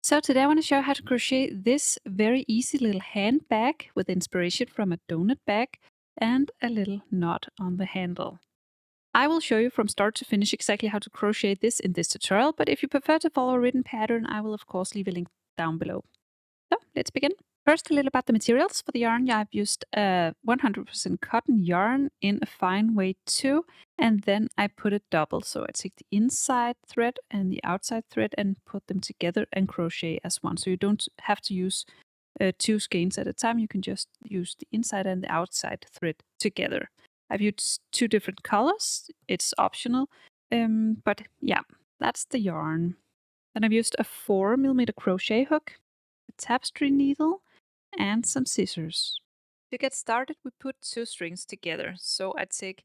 So today I want to show you how to crochet this very easy little handbag with inspiration from a donut bag and a little knot on the handle. I will show you from start to finish exactly how to crochet this in this tutorial, but if you prefer to follow a written pattern, I will of course leave a link down below. So let's begin. First, a little about the materials for the yarn. I've used 100% cotton yarn in a fine weight 2, and then I put it double. So I take the inside thread and the outside thread and put them together and crochet as one. So you don't have to use two skeins at a time. You can just use the inside and the outside thread together. I've used two different colors. It's optional, but yeah, that's the yarn. Then I've used a 4mm crochet hook, a tapestry needle, and some scissors. To get started, we put two strings together. So I take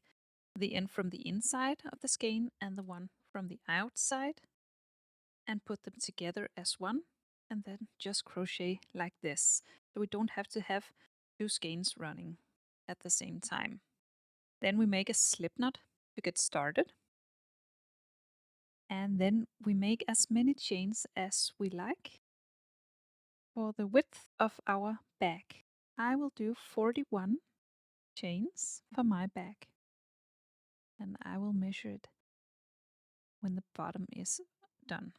the end from the inside of the skein and the one from the outside and put them together as one, and then just crochet like this. So we don't have to have two skeins running at the same time. Then we make a slip knot to get started. And then we make as many chains as we like. For the width of our bag, I will do 41 chains for my bag. And I will measure it when the bottom is done.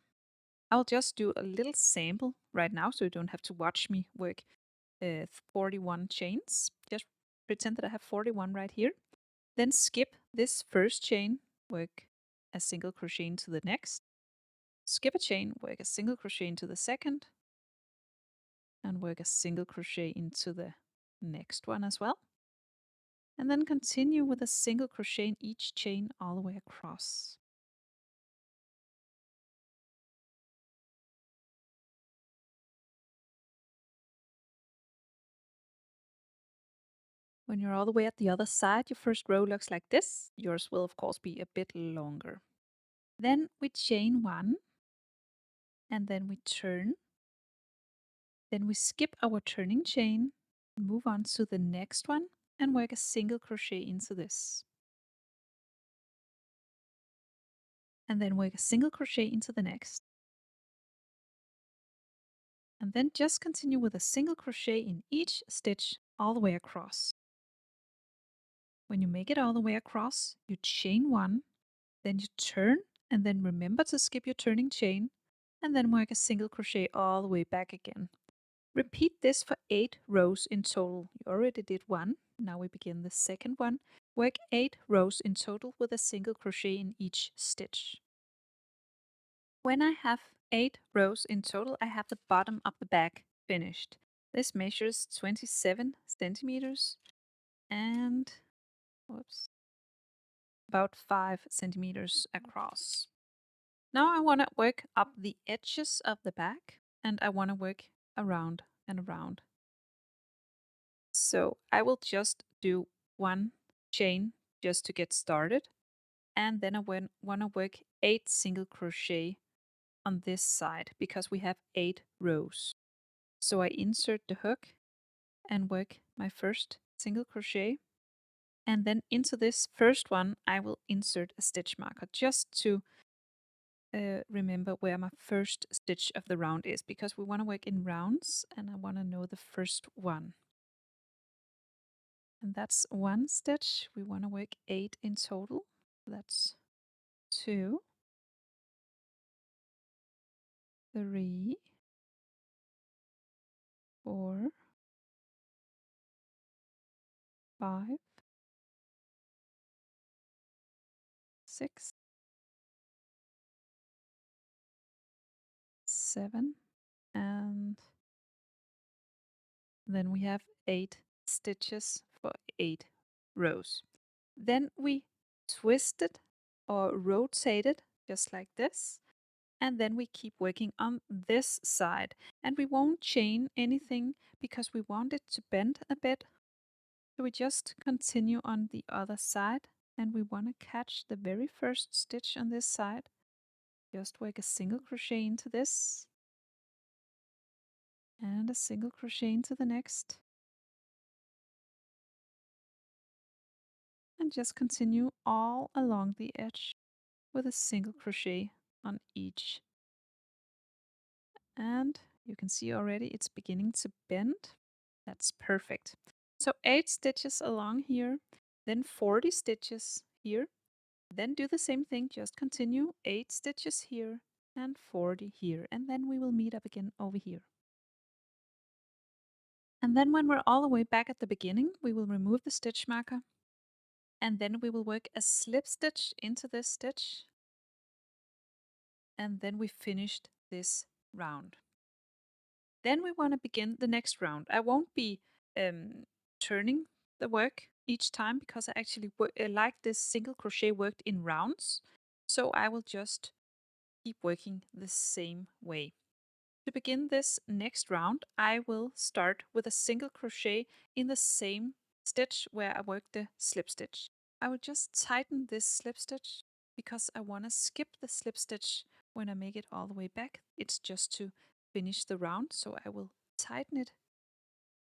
I'll just do a little sample right now so you don't have to watch me work 41 chains. Just pretend that I have 41 right here. Then skip this first chain, work a single crochet into the next. Skip a chain, work a single crochet into the second, and work a single crochet into the next one as well. And then continue with a single crochet in each chain all the way across. When you're all the way at the other side, your first row looks like this. Yours will of course be a bit longer. Then we chain one, and then we turn. Then we skip our turning chain, move on to the next one, and work a single crochet into this. And then work a single crochet into the next. And then just continue with a single crochet in each stitch all the way across. When you make it all the way across, you chain one, then you turn, and then remember to skip your turning chain, and then work a single crochet all the way back again. Repeat this for 8 rows in total. You already did one. Now we begin the second one. Work 8 rows in total with a single crochet in each stitch. When I have 8 rows in total, I have the bottom of the bag finished. This measures 27 centimeters and about 5 centimeters across. Now I want to work up the edges of the bag, and I want to work around and around. So I will just do one chain just to get started, and then I want to work 8 single crochet on this side because we have 8 rows. So I insert the hook and work my first single crochet, and then into this first one I will insert a stitch marker just to remember where my first stitch of the round is, because we want to work in rounds and I want to know the first one. And that's one stitch. We want to work 8 in total. That's 2, 3, 4, 5, 6, 7, and then we have 8 stitches for 8 rows. Then we twist it or rotate it just like this, and then we keep working on this side, and we won't chain anything because we want it to bend a bit. So we just continue on the other side, and we want to catch the very first stitch on this side. Just work a single crochet into this and a single crochet into the next, and just continue all along the edge with a single crochet on each And you can see already it's beginning to bend. That's perfect. So 8 stitches along here, then 40 stitches here. Then do the same thing, just continue 8 stitches here and 40 here. And then we will meet up again over here. And then when we're all the way back at the beginning, we will remove the stitch marker. And then we will work a slip stitch into this stitch. And then we finished this round. Then we want to begin the next round. I won't be turning the work each time because I actually like this single crochet worked in rounds. So I will just keep working the same way. To begin this next round, I will start with a single crochet in the same stitch where I worked the slip stitch. I will just tighten this slip stitch because I want to skip the slip stitch when I make it all the way back. It's just to finish the round, so I will tighten it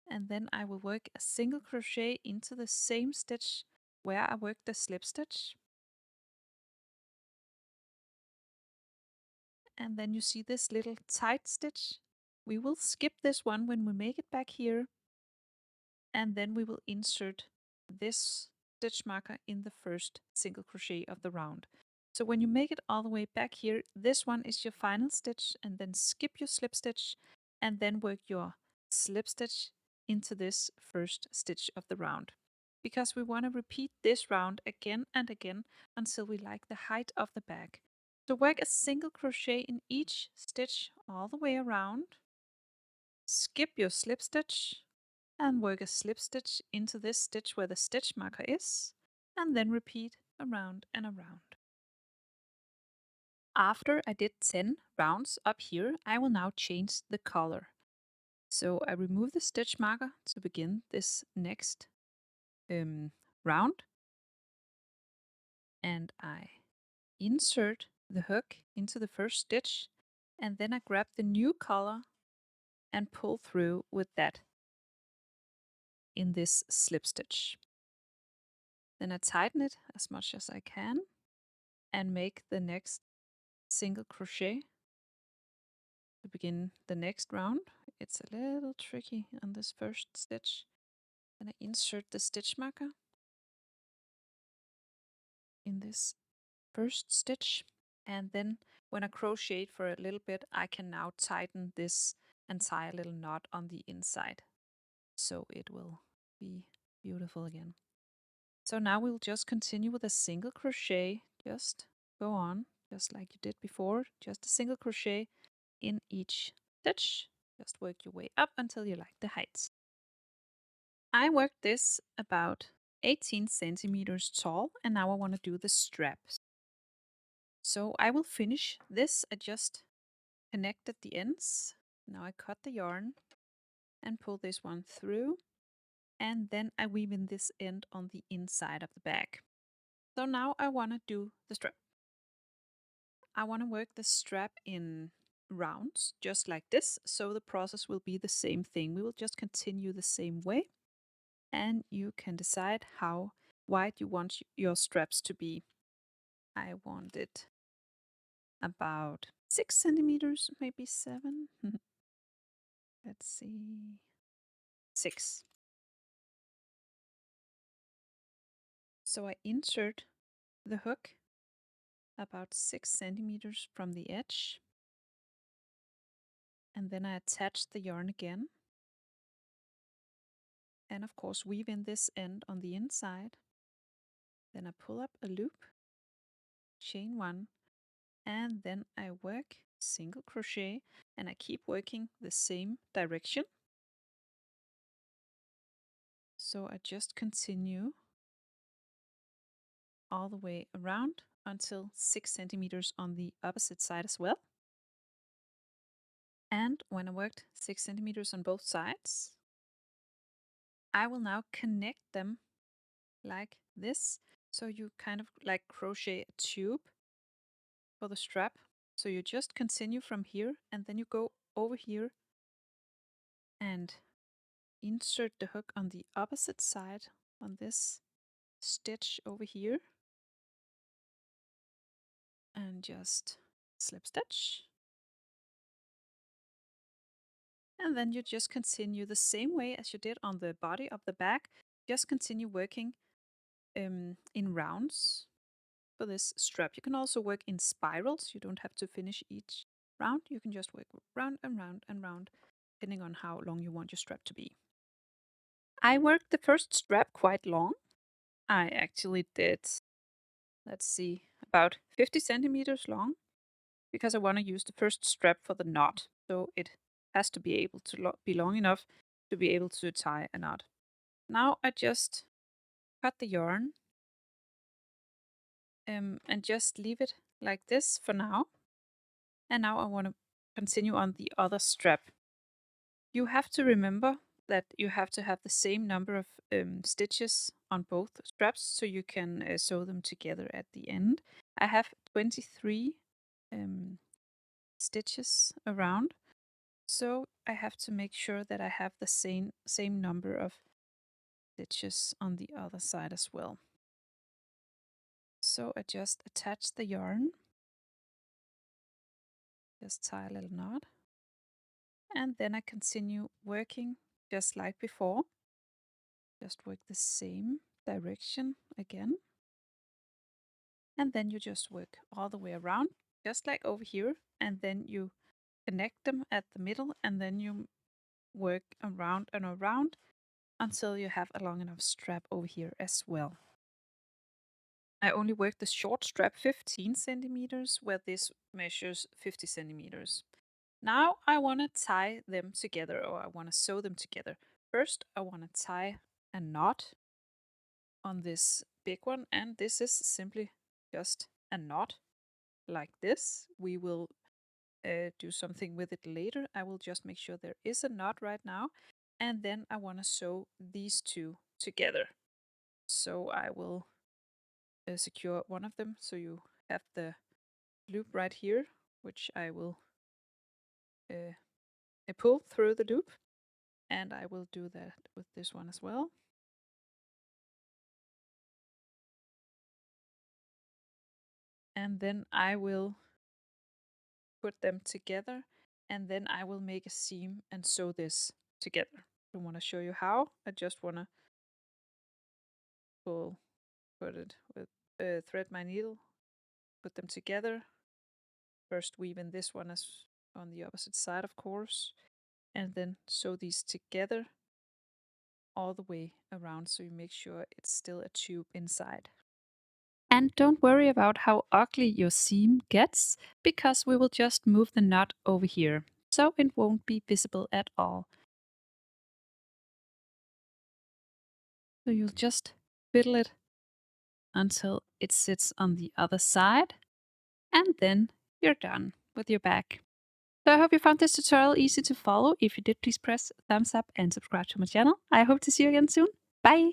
and then I will work a single crochet into the same stitch where I worked the slip stitch. And then you see this little tight stitch. We will skip this one when we make it back here. And then we will insert this stitch marker in the first single crochet of the round. So when you make it all the way back here, this one is your final stitch, and then skip your slip stitch and then work your slip stitch into this first stitch of the round. Because we want to repeat this round again and again until we like the height of the bag. So work a single crochet in each stitch all the way around. Skip your slip stitch and work a slip stitch into this stitch where the stitch marker is, and then repeat around and around. After I did 10 rounds up here, I will now change the color. So I remove the stitch marker to begin this next round, and I insert the hook into the first stitch, and then I grab the new color and pull through with that in this slip stitch. Then I tighten it as much as I can and make the next single crochet to begin the next round. It's a little tricky on this first stitch. Then I insert the stitch marker in this first stitch, and then when I crochet for a little bit, I can now tighten this and tie a little knot on the inside, so it will be beautiful again. So now we'll just continue with a single crochet. Just go on just like you did before, just a single crochet in each stitch. Just work your way up until you like the heights. I worked this about 18 centimeters tall, and now I want to do the straps. So I will finish this. I just connected the ends. Now I cut the yarn and pull this one through, and then I weave in this end on the inside of the bag. So now I want to do the strap. I want to work the strap in rounds, just like this, so the process will be the same thing. We will just continue the same way, and you can decide how wide you want your straps to be. I want it about 6 centimeters, maybe 7. Let's see. 6. So I insert the hook about 6 centimeters from the edge, and then I attach the yarn again. And of course weave in this end on the inside. Then I pull up a loop, chain 1, and then I work single crochet, and I keep working the same direction. So I just continue all the way around until 6 centimeters on the opposite side as well. And when I worked 6 centimeters on both sides, I will now connect them like this. So you kind of like crochet a tube for the strap. So you just continue from here, and then you go over here and insert the hook on the opposite side on this stitch over here, and just slip stitch And then you just continue the same way as you did on the body of the bag. Just continue working in rounds for this strap. You can also work in spirals. You don't have to finish each round. You can just work round and round and round, depending on how long you want your strap to be. I worked the first strap quite long. I actually did, let's see, about 50 centimeters long, because I want to use the first strap for the knot. So it has to be able to be long enough to be able to tie a knot. Now I just cut the yarn and just leave it like this for now. And now I want to continue on the other strap. You have to remember that you have to have the same number of stitches on both straps so you can sew them together at the end. I have 23 stitches around, so I have to make sure that I have the same number of stitches on the other side as well. So I just attach the yarn, just tie a little knot, and then I continue working just like before. Just work the same direction again. And then you just work all the way around, just like over here. And then you connect them at the middle, and then you work around and around until you have a long enough strap over here as well. I only worked the short strap 15 centimeters, where this measures 50 centimeters. Now I want to tie them together, or I want to sew them together. First, I want to tie a knot on this big one, and this is simply just a knot like this. We will do something with it later. I will just make sure there is a knot right now, and then I want to sew these two together. So I will secure one of them, so you have the loop right here, which I will pull through the loop, and I will do that with this one as well. And then I will put them together, and then I will make a seam and sew this together. I don't want to show you how. I just want to put it with thread my needle, put them together. First weave in this one as on the opposite side, of course, and then sew these together all the way around, so you make sure it's still a tube inside. And don't worry about how ugly your seam gets, because we will just move the knot over here, so it won't be visible at all. So you'll just fiddle it until it sits on the other side, and then you're done with your bag. So I hope you found this tutorial easy to follow. If you did, please press thumbs up and subscribe to my channel. I hope to see you again soon. Bye!